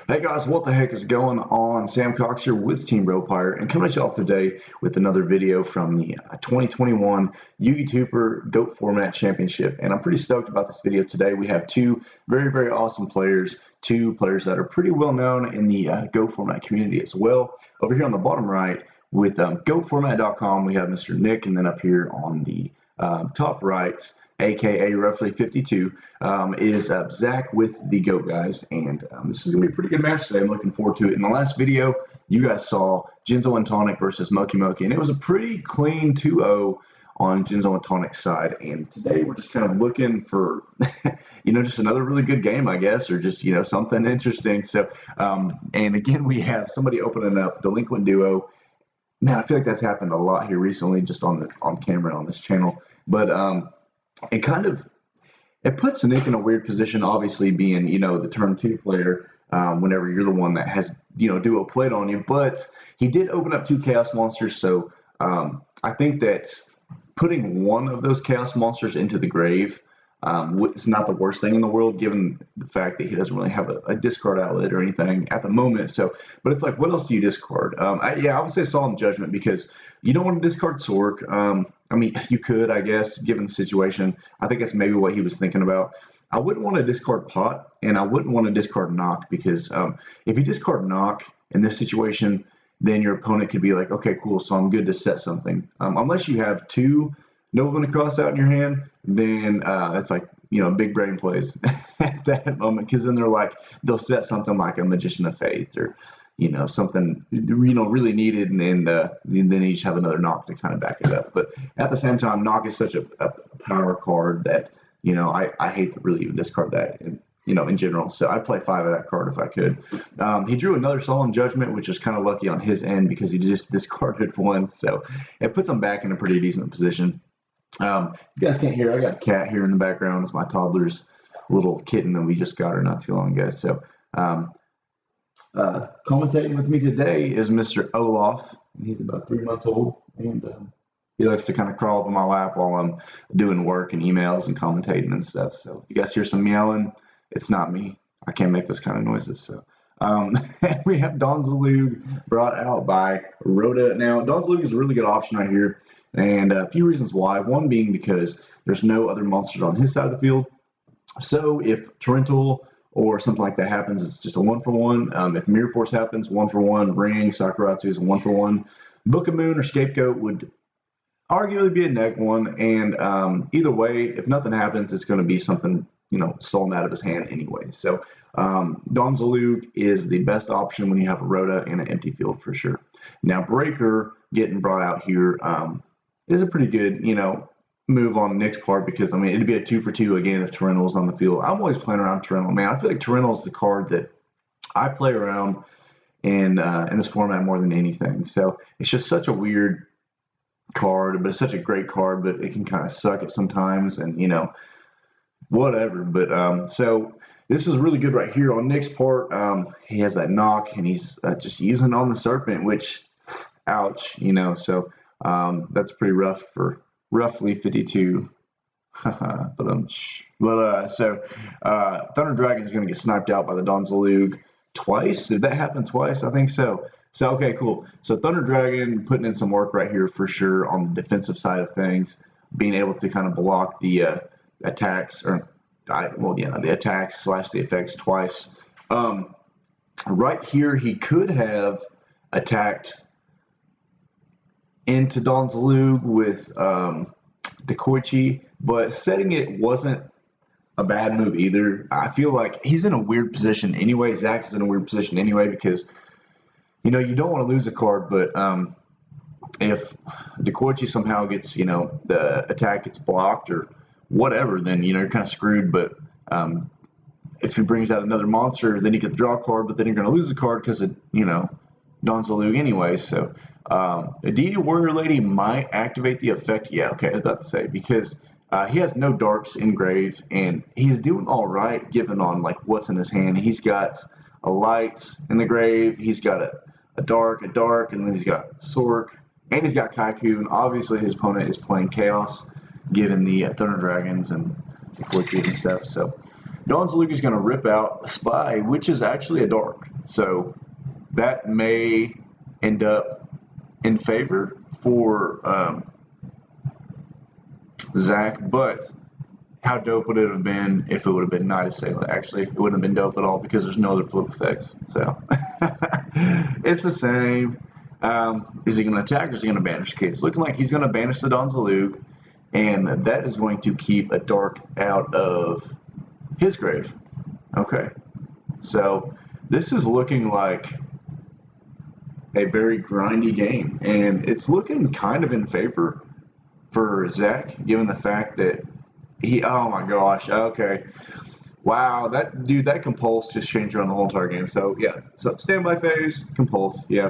Hey guys, what the heck is going on? Sam Cox here with Team Ropire and coming at y'all today with another video from the 2021 YUGI-TUBER GOAT Format Championship. And I'm pretty stoked about this video today. We have two very awesome players, two players that are pretty well known in the GOAT Format community as well. Over here on the bottom right with GOATformat.com, we have Mr. Nick, and then up here on the top right, aka roughly 52, is Zach with the GOAT guys, and this is going to be a pretty good match today. I'm looking forward to it. In the last video, you guys saw Jinzo and Tonic versus Moki Moki, and it was a pretty clean 2-0 on Jinzo and Tonic's side, and today we're just kind of looking for, just another really good game, I guess, or just, something interesting. So, and again, we have somebody opening up Delinquent Duo. Man, I feel like that's happened a lot here recently, just on camera on this channel, but it puts Nick in a weird position, obviously being, the turn 2 player, whenever you're the one that has, duo played on you. But he did open up 2 Chaos Monsters, so I think that putting one of those Chaos Monsters into the grave is not the worst thing in the world, given the fact that he doesn't really have a discard outlet or anything at the moment. So, but it's like, what else do you discard? I would say Solemn Judgment, because you don't want to discard Sork. I mean, you could, I guess, given the situation. I think that's maybe what he was thinking about. I wouldn't want to discard Pot, and I wouldn't want to discard Knock, because if you discard Knock in this situation, then your opponent could be like, okay, cool, so I'm good to set something. Unless you have 2 Nobleman Cross out in your hand, then it's like, big brain plays at that moment, because then they'll set something like a Magician of Faith, or something really needed, and then you just have another Knock to kind of back it up. But at the same time, Knock is such a power card that I hate to really even discard that in general. So I'd play 5 of that card if I could. He drew another Solemn Judgment, which is kind of lucky on his end because he just discarded 1, so it puts him back in a pretty decent position. You guys can't hear, I got a cat here in the background. It's my toddler's little kitten that we just got her not too long ago. So commentating with me today is Mr. Olaf, and he's about 3 months old, and he likes to kind of crawl up on my lap while I'm doing work and emails and commentating and stuff. So if you guys hear some meowing, it's not me. I can't make those kind of noises. So we have Donzalug brought out by Rhoda. Now, Donzalug is a really good option right here, and a few reasons why. One being because there's no other monsters on his side of the field. So if Torrential or something like that happens, it's just a 1-for-1. If Mirror Force happens, 1-for-1. Ring, Sakuratsu is a 1-for-1. Book of Moon or Scapegoat would arguably be a neg 1, and either way, if nothing happens, it's going to be something stolen out of his hand anyway. So Donzalug is the best option when you have a Rhoda and an empty field for sure. Now Breaker getting brought out here is a pretty good move on Nick's part, because I mean it'd be a 2-for-2 again if Torrential's on the field. I'm always playing around Torrential, man. I feel like Torrential is the card that I play around in this format more than anything. So it's just such a weird card, but it's such a great card, but it can kind of suck at sometimes, and whatever. But so this is really good right here on Nick's part. He has that Knock, and he's just using on the Serpent, which ouch, so that's pretty rough for roughly 52. Thunder Dragon is going to get sniped out by the Donzalug twice. Did that happen twice? I think so. So okay, cool. So Thunder Dragon putting in some work right here for sure on the defensive side of things, being able to kind of block the attacks, or the attacks / the effects twice. Right here, he could have attacked into Donzalug with the Koichi, but setting it wasn't a bad move either. I feel like he's in a weird position anyway. Zach is in a weird position anyway, because you don't want to lose a card, but if the Koichi somehow gets, the attack gets blocked or whatever, then you're kind of screwed. But if he brings out another monster, then you get the draw card, but then you're going to lose the card because of Donzalug anyway. So DD Warrior Lady might activate the effect. Yeah, okay, I was about to say, because he has no darks in grave, and he's doing all right given on what's in his hand. He's got a light in the grave, he's got a dark, and then he's got Sork, and he's got Kaiku, and obviously his opponent is playing Chaos, given the Thunder Dragons and the Fortress and stuff. So Dawn's Luke is going to rip out a spy, which is actually a dark. So that may end up in favor for Zach, but how dope would it have been if it would have been Night Assailant? Actually, it wouldn't have been dope at all because there's no other flip effects. So it's the same. Is he going to attack or is he going to banish? Okay, it's looking like he's going to banish the Dawn's Luke, and that is going to keep a dark out of his grave. Okay, so this is looking like a very grindy game, and it's looking kind of in favor for Zach, given the fact that oh my gosh, okay. Wow, that compulse just changed around the whole entire game. So yeah, so standby phase, compulse, yeah.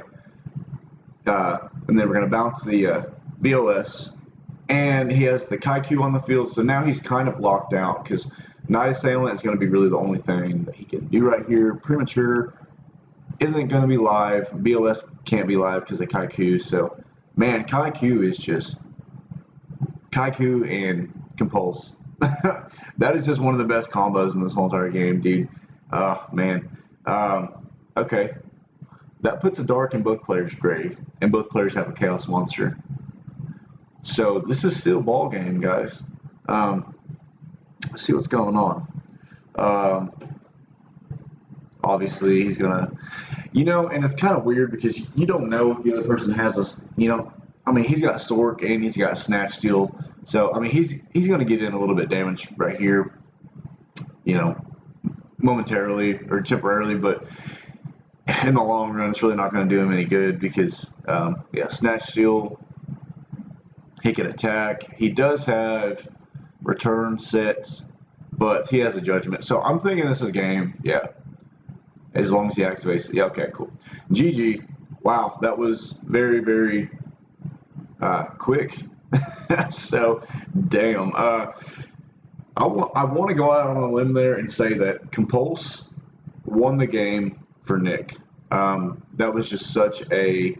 And then we're gonna bounce the BLS, and he has the Kaiku on the field, so now he's kind of locked out because Night Assailant is gonna be really the only thing that he can do right here. Premature isn't gonna be live. BLS can't be live because of Kaiku. So man, Kaiku is just Kaiku and compulse. That is just one of the best combos in this whole entire game, dude. Oh man. Okay, that puts a dark in both players' grave, and both players have a chaos monster. So this is still ball game, guys. Let's see what's going on. Obviously he's gonna, and it's kind of weird because you don't know if the other person has a, I mean, he's got Sork and he's got Snatch Steel. So, I mean, he's going to get in a little bit of damage right here, momentarily or temporarily, but in the long run, it's really not going to do him any good because, Snatch Steel, he can attack. He does have return sets, but he has a judgment. So, I'm thinking this is game, yeah, as long as he activates it. Yeah, okay, cool. GG. Wow, that was very, very quick. So, damn. I want to go out on a limb there and say that Compulse won the game for Nick. That was just such a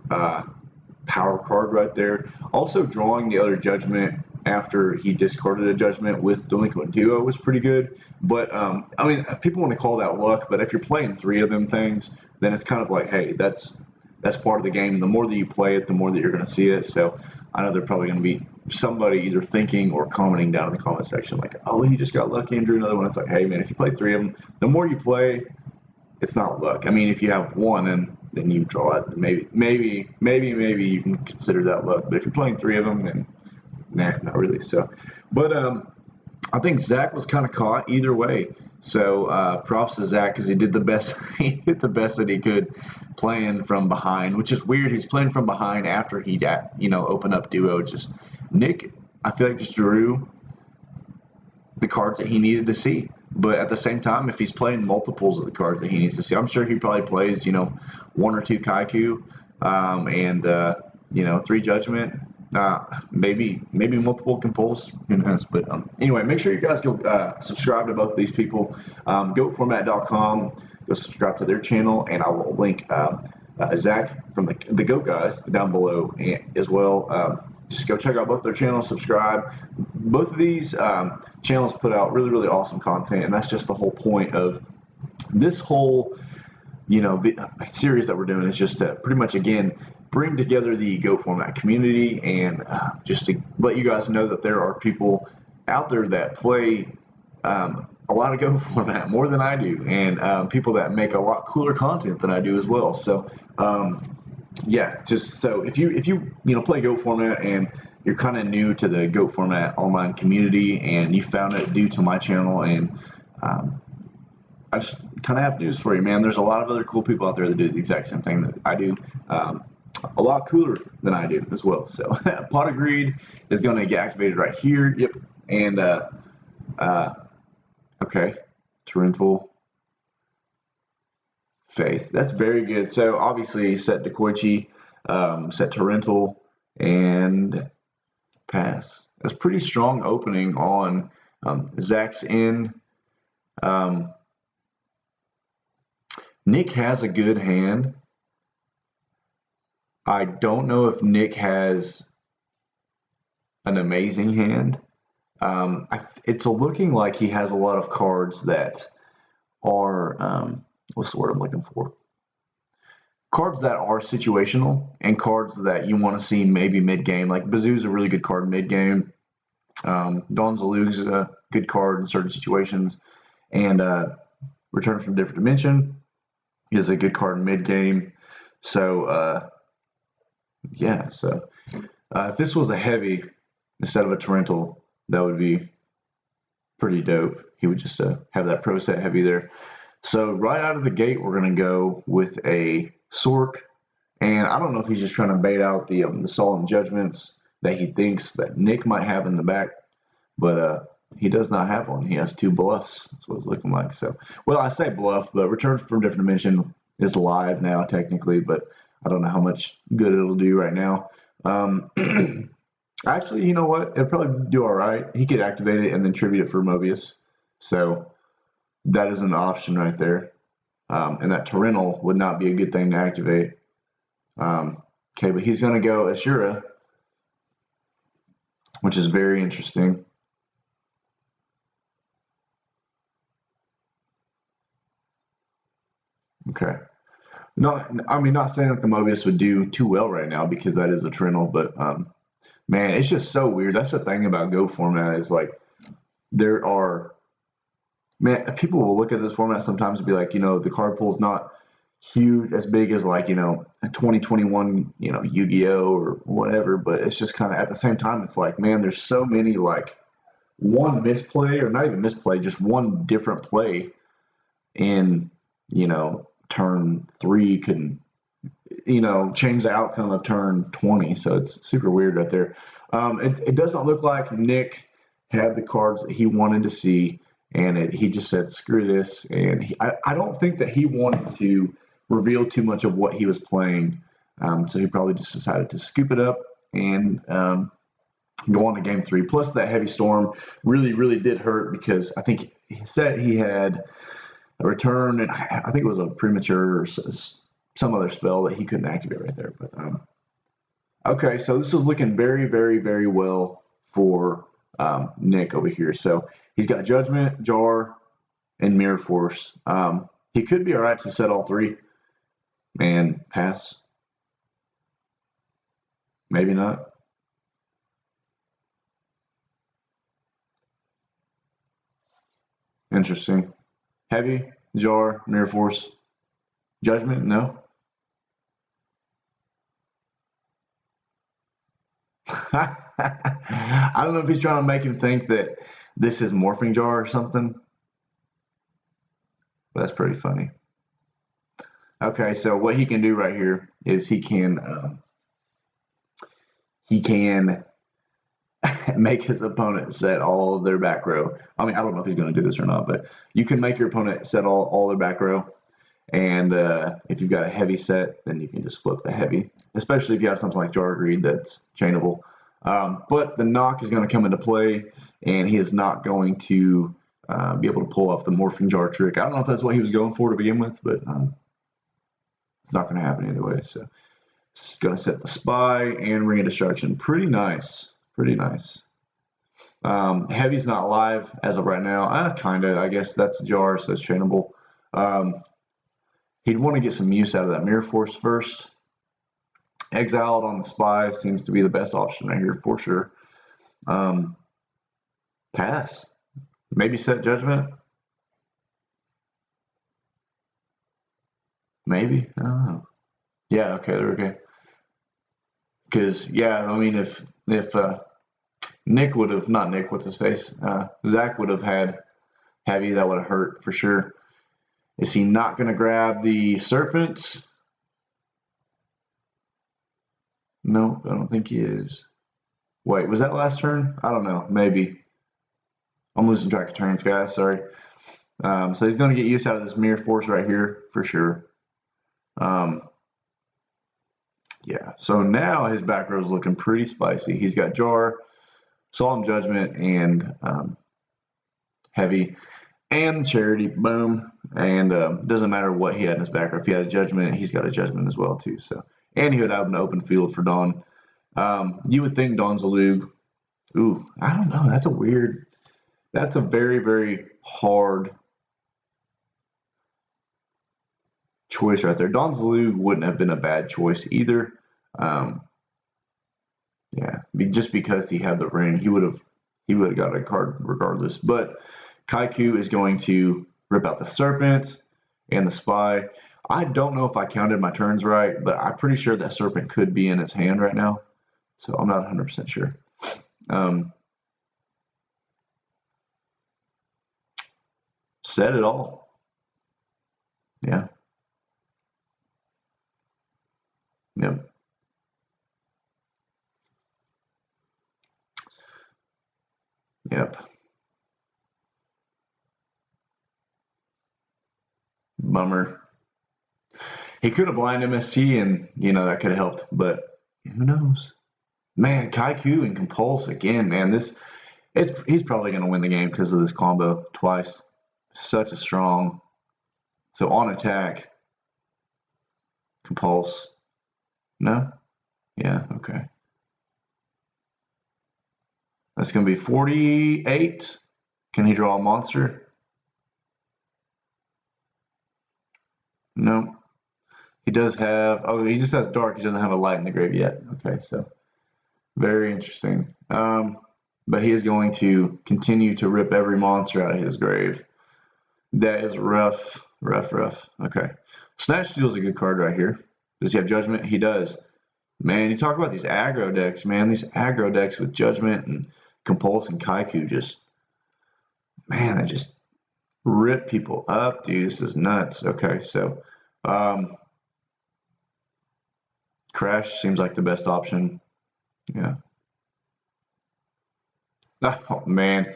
power card right there. Also, drawing the other judgment after he discarded a judgment with Delinquent Duo was pretty good. But, I mean, people want to call that luck, but if you're playing 3 of them things, then it's kind of like, hey, that's part of the game. The more that you play it, the more that you're going to see it. So I know they're probably going to be somebody either thinking or commenting down in the comment section like, oh, he just got lucky and drew another one. It's like, hey, man, if you play 3 of them, the more you play, it's not luck. I mean, if you have 1 and then you draw it, then maybe you can consider that luck. But if you're playing 3 of them, then nah, not really. So, but I think Zach was kind of caught either way. So props to Zach because he did the best. He did the best that he could, playing from behind, which is weird. He's playing from behind after he, opened up Duo. Just Nick, I feel like just drew the cards that he needed to see. But at the same time, if he's playing multiples of the cards that he needs to see, I'm sure he probably plays, 1 or 2 Kaiku, and 3 Judgment. Maybe multiple Compulse, who knows? But anyway, make sure you guys go subscribe to both of these people. GoatFormat.com, go subscribe to their channel, and I will link Zach from the Goat Guys down below as well. Just go check out both their channels, subscribe. Both of these channels put out really, really awesome content, and that's just the whole point of this whole series that we're doing, is just to pretty much, again, bring together the Goat Format community, and just to let you guys know that there are people out there that play a lot of Goat Format, more than I do, and people that make a lot cooler content than I do as well. So yeah, just so if you play Goat Format and you're kind of new to the Goat Format online community and you found it due to my channel, and I just kind of have news for you, man. There's a lot of other cool people out there that do the exact same thing that I do, a lot cooler than I do as well. So Pot of Greed is going to get activated right here. Yep. And okay, Torrential Faith. That's very good. So obviously set Dekoichi, set Torrential, and pass. That's pretty strong opening on Zach's end. Nick has a good hand. I don't know if Nick has an amazing hand. It's looking like he has a lot of cards that are what's the word I'm looking for? Cards that are situational and cards that you want to see maybe mid game. Like Bazoo's a really good card mid game. Dawn Zalug's a good card in certain situations, and Return from Different Dimension is a good card mid game. So yeah, so if this was a heavy instead of a torrential, that would be pretty dope. He would just have that pro set heavy there. So right out of the gate, we're going to go with a Sork. And I don't know if he's just trying to bait out the Solemn Judgments that he thinks that Nick might have in the back. But he does not have one. He has 2 bluffs. That's what it's looking like. So, well, I say bluff, but Return from Different Dimension is live now technically, but I don't know how much good it'll do right now. Actually, you know what? It'll probably do all right. He could activate it and then tribute it for Mobius. So that is an option right there. And that Torrential would not be a good thing to activate. Okay, but he's going to go Ashura, which is very interesting. Okay. No, I mean, not saying that the Mobius would do too well right now because that is a Torrential, but man, it's just so weird. That's the thing about Go format is like there are, man, people will look at this format sometimes and be like, the card pool's not huge, as big as like, a 2021, Yu-Gi-Oh or whatever, but it's just kind of at the same time, it's like, man, there's so many like one misplay or not even misplay, just one different play in, turn 3 can, change the outcome of turn 20. So it's super weird right there. It doesn't look like Nick had the cards that he wanted to see, and he just said, screw this. And I don't think that he wanted to reveal too much of what he was playing. So he probably just decided to scoop it up and go on to game 3. Plus that heavy storm really, really did hurt because I think he said he had a return, and I think it was a premature or some other spell that he couldn't activate right there. But okay, so this is looking very, very, very well for Nick over here. So he's got Judgment, Jar, and Mirror Force. He could be all right to set all 3 and pass. Maybe not. Interesting. Heavy, Jar, Mirror Force, Judgment, no. I don't know if he's trying to make him think that this is Morphing Jar or something. But that's pretty funny. Okay, so what he can do right here is he can make his opponent set all of their back row. I mean, I don't know if he's going to do this or not, but you can make your opponent set all their back row. And if you've got a heavy set, then you can just flip the heavy, especially if you have something like Jar Greed that's chainable. But the knock is going to come into play, and he is not going to be able to pull off the Morphing Jar trick. I don't know if that's what he was going for to begin with, but it's not going to happen either way. So it's going to set the Spy and Ring of Destruction. Pretty nice. Pretty nice. Heavy's not live as of right now. Kind of. I guess that's a Jar, so it's chainable. He'd want to get some use out of that Mirror Force first. Exiled on the Spy seems to be the best option right here for sure. Pass. Maybe set Judgment. Maybe. I don't know. Yeah, okay, they're okay. Because, yeah, I mean, if Nick would have, not Nick, what's his face? Zach would have had heavy, that would have hurt for sure. Is he not going to grab the Serpent? No, I don't think he is. Wait, was that last turn? I don't know. Maybe. I'm losing track of turns, guys. Sorry. So he's going to get use out of this Mirror Force right here for sure. Yeah, so now his back row is looking pretty spicy. He's got Jar, Solemn Judgment, and Heavy, and Charity. Boom. And doesn't matter what he had in his back row. If he had a Judgment, he's got a Judgment as well too. So, and he would have an open field for Dawn. You would think Dawn Zalug Ooh, I don't know. That's a very, very hard choice right there. Donzalou wouldn't have been a bad choice either. Yeah, just because he had the ring, he would have got a card regardless. But Kaiku is going to rip out the Serpent and the Spy. I don't know if I counted my turns right, but I'm pretty sure that Serpent could be in his hand right now. So I'm not 100% sure. Said it all. Yeah. Yep. Yep. Bummer. He could have blind MST and, that could have helped, but who knows? Man, Kaiku and Compulse again, man. He's probably going to win the game because of this combo twice. Such a strong. So on attack, Compulse. No? Yeah, okay. That's going to be 48. Can he draw a monster? No. He does have, he just has dark. He doesn't have a light in the grave yet. Okay, so very interesting. But he is going to continue to rip every monster out of his grave. That is rough. Okay. Snatch Steal is a good card right here. Does he have Judgment? He does. Man, you talk about these aggro decks, man. These aggro decks with Judgment and Compulse and Kaiku they just rip people up, dude. This is nuts. Okay, so Crash seems like the best option. Yeah. Oh, man.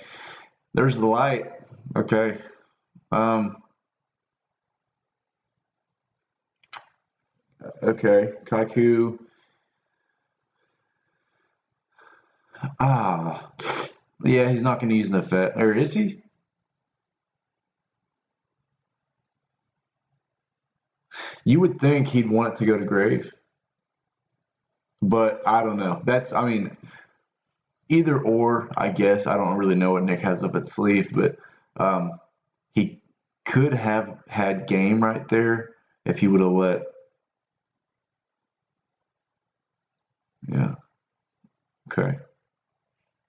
There's the light. Okay. Okay. Kaiku. Yeah, he's not going to use an effect. Or is he? You would think he'd want it to go to grave. But I don't know. Either or, I guess. I don't really know what Nick has up its sleeve, but he could have had game right there if he would have let. Yeah. Okay.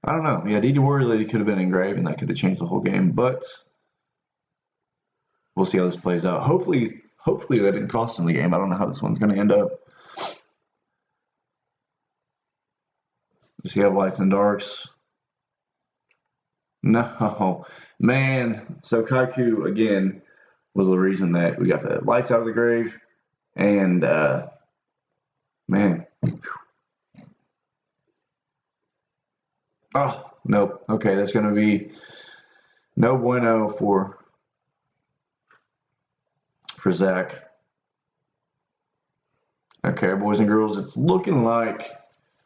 I don't know. Yeah, DD Warrior Lady could have been engraved, and that could have changed the whole game. But we'll see how this plays out. Hopefully that didn't cost him the game. I don't know how this one's going to end up. Does he have lights and darks? No. Man. So Kaiku, again, was the reason that we got the lights out of the grave. And, man. Oh, nope. Okay, that's going to be no bueno for Zach. Okay, boys and girls, it's looking like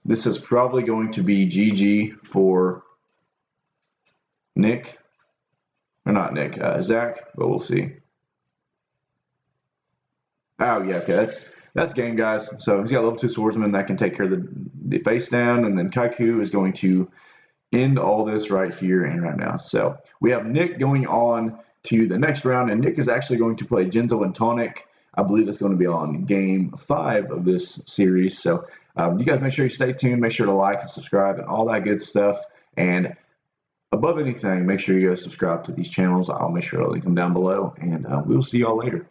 this is probably going to be GG for Nick. Or not Nick, Zach, but we'll see. Oh, yeah, okay, that's game, guys. So he's got level 2 swordsman that can take care of the face down, and then Kaiku is going to end all this right here and right now. So we have Nick going on to the next round, and Nick is actually going to play Genzo and Tonic. I believe it's going to be on game 5 of this series. So you guys make sure you stay tuned, make sure to like and subscribe and all that good stuff. And above anything, make sure you guys subscribe to these channels. I'll make sure to link them down below, and we will see y'all later.